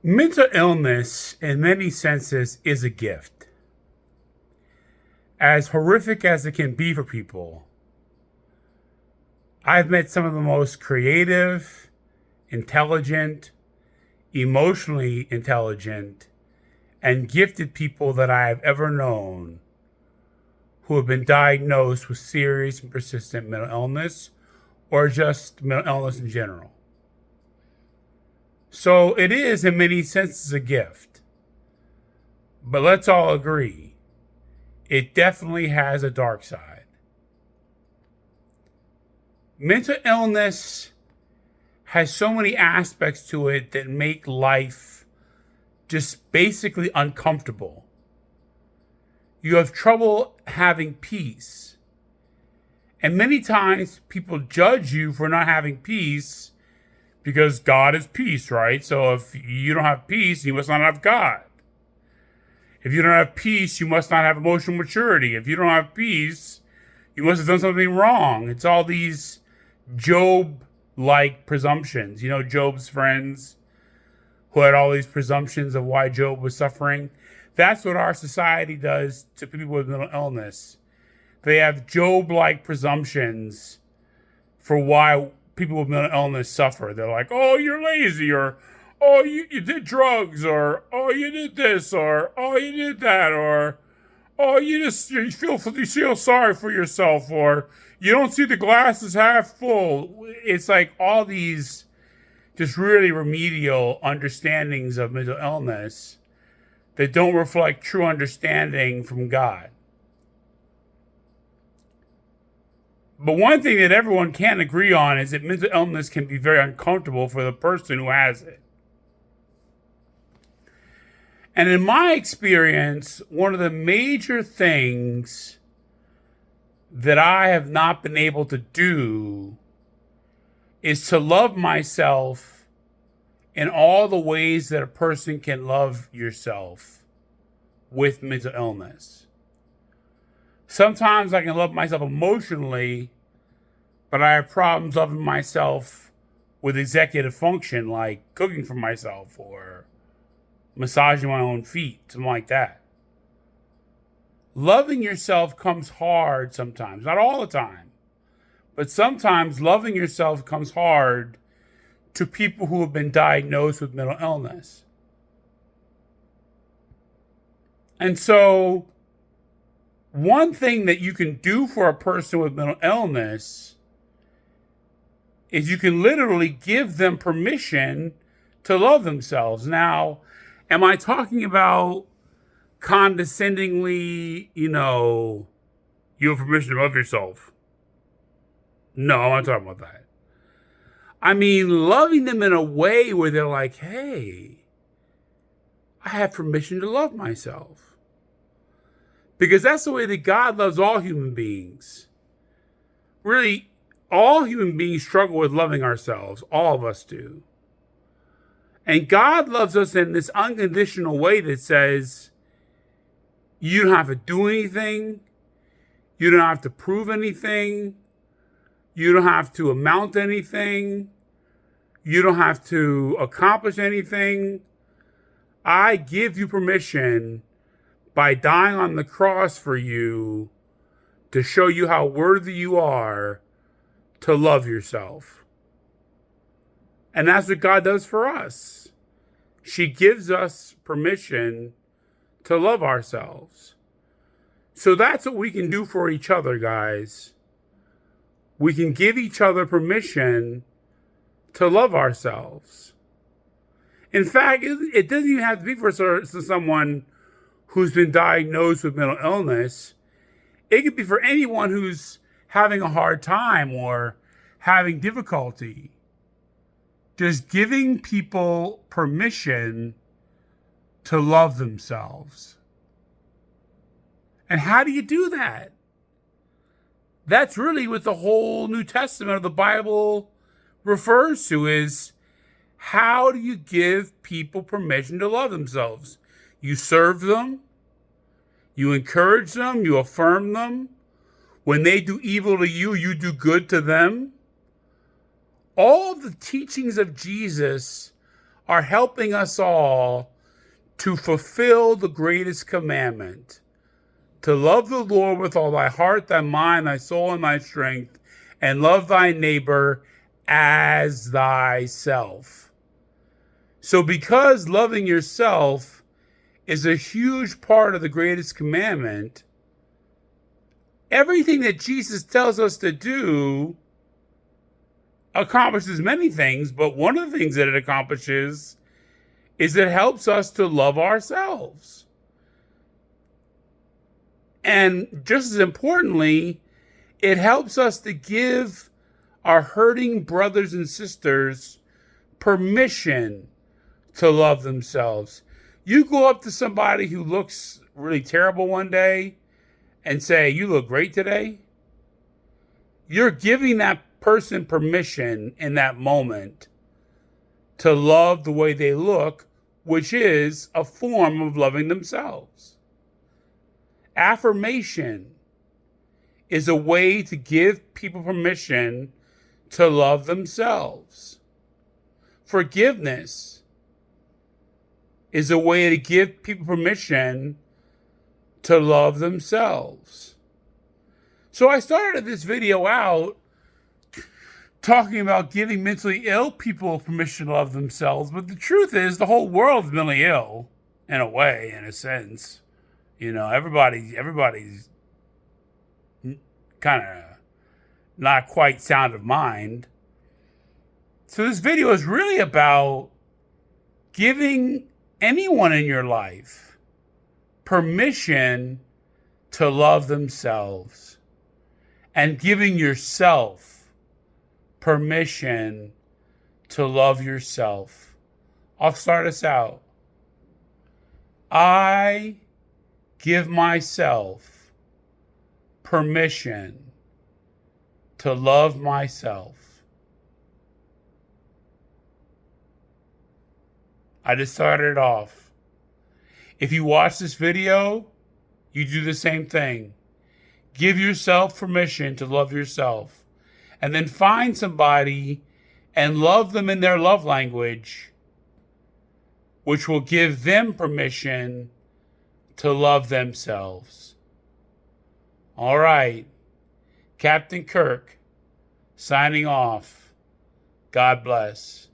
Mental illness, in many senses, is a gift. As horrific as it can be for people, I've met some of the most creative, intelligent, emotionally intelligent, and gifted people that I have ever known who have been diagnosed with serious and persistent mental illness or just mental illness in general. So it is, in many senses, a gift. But let's all agree, it definitely has a dark side. Mental illness has so many aspects to it that make life just basically uncomfortable. You have trouble having peace. And many times people judge you for not having peace because God is peace, right? So if you don't have peace, you must not have God. If you don't have peace, you must not have emotional maturity. If you don't have peace, you must have done something wrong. It's all these Job-like presumptions. You know, Job's friends who had all these presumptions of why Job was suffering. That's what our society does to people with mental illness. They have Job-like presumptions for why people with mental illness suffer. They're like, oh, you're lazy, or oh, you did drugs, or oh, you did this, or oh, you did that, or oh, you feel sorry for yourself, or you don't see the glass is half full. It's like all these just really remedial understandings of mental illness that don't reflect true understanding from God. But one thing that everyone can agree on is that mental illness can be very uncomfortable for the person who has it. And in my experience, one of the major things that I have not been able to do is to love myself in all the ways that a person can love yourself with mental illness. Sometimes I can love myself emotionally, but I have problems loving myself with executive function, like cooking for myself or massaging my own feet, something like that. Loving yourself comes hard sometimes, not all the time, but sometimes loving yourself comes hard to people who have been diagnosed with mental illness. And so, one thing that you can do for a person with mental illness is you can literally give them permission to love themselves. Now, am I talking about condescendingly, you have permission to love yourself? No, I'm not talking about that. I mean, loving them in a way where they're like, hey, I have permission to love myself. Because that's the way that God loves all human beings. Really, all human beings struggle with loving ourselves. All of us do. And God loves us in this unconditional way that says, you don't have to do anything. You don't have to prove anything. You don't have to amount to anything. You don't have to accomplish anything. I give you permission by dying on the cross for you to show you how worthy you are to love yourself. And that's what God does for us. She gives us permission to love ourselves. So that's what we can do for each other, guys. We can give each other permission to love ourselves. In fact, it doesn't even have to be for someone who's been diagnosed with mental illness. It could be for anyone who's having a hard time or having difficulty. Just giving people permission to love themselves. And how do you do that? That's really what the whole New Testament of the Bible refers to, is how do you give people permission to love themselves? You serve them, you encourage them, you affirm them. When they do evil to you, you do good to them. All the teachings of Jesus are helping us all to fulfill the greatest commandment, to love the Lord with all thy heart, thy mind, thy soul, and thy strength, and love thy neighbor as thyself. So because loving yourself is a huge part of the greatest commandment, everything that Jesus tells us to do accomplishes many things, but one of the things that it accomplishes is it helps us to love ourselves. And just as importantly, it helps us to give our hurting brothers and sisters permission to love themselves. You go up to somebody who looks really terrible one day and say, "You look great today." You're giving that person permission in that moment to love the way they look, which is a form of loving themselves. Affirmation is a way to give people permission to love themselves. Forgiveness is a way to give people permission to love themselves. So I started this video out talking about giving mentally ill people permission to love themselves, but the truth is the whole world is mentally ill, in a way, in a sense. You know, everybody's kind of not quite sound of mind. So this video is really about giving anyone in your life permission to love themselves and giving yourself permission to love yourself. I'll start us out. I give myself permission to love myself. I just started it off. If you watch this video, you do the same thing. Give yourself permission to love yourself. And then find somebody and love them in their love language, which will give them permission to love themselves. All right. Captain Kirk, signing off. God bless.